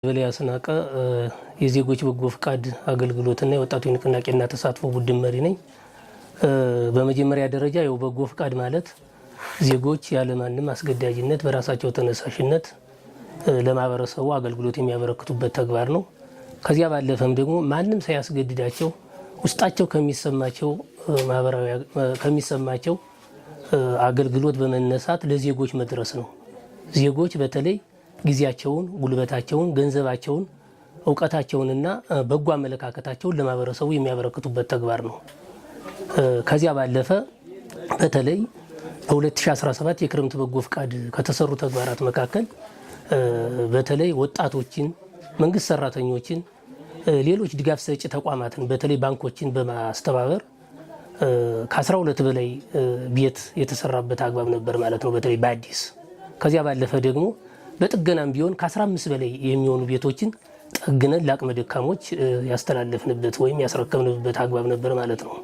በላይ አስናቀ የዜጎች በጎ ፍቃድ አገልግሎትና የወጣቶች ንቅናቄና ተሳትፎ ቡድን መሪ ነኝ። በመጀመሪያ ደረጃ የው በጎ ፍቃድ ማለት ዜጎች ያለማንም አስገዳጅነት በራሳቸው ተነሳሽነት ለማህበረሰቡ አገልግሎት የሚያበረክቱበት ተግባር ነው። ከዚያ ባለፈም ደግሞ ማንም ሳያስገድዳቸው ውስጣቸው ከሚሰማቸው አገልግሎት በመነሳት ለዜጎች መድረስ ነው። ዜጎች በተለይ ጊዜያቸውን፣ ጉልበታቸውን፣ ገንዘባቸውን፣ እውቀታቸውንና በጎ አመለካከታቸውን ለማህበረሰቡ የሚያበረክቱበት ተግባር ነው። ከዚያ ባለፈ በተለይ በ2017 የክረምት በጎ ፍቃድ ከተሰሩ ተግባራት መካከል በተለይ ወጣቶችን፣ መንግስት ሰራተኞችን፣ ሌሎች ድጋፍ ሰጪ ተቋማትን በተለይ ባንኮችን በማስተባበር ከ12 በላይ ቤት የተሰራበት አግባብ ነበር ማለት ነው። በተለይ በአዲስ ከዚያ ባለፈ ደግሞ በጥገናም ቢሆን ከ15 በላይ የሚሆኑ ቤቶችን ጠግነን ለአቅመ ደካሞች ያስተላለፍንበት ወይም ያስረከብንበት አግባብ ነበር ማለት ነው።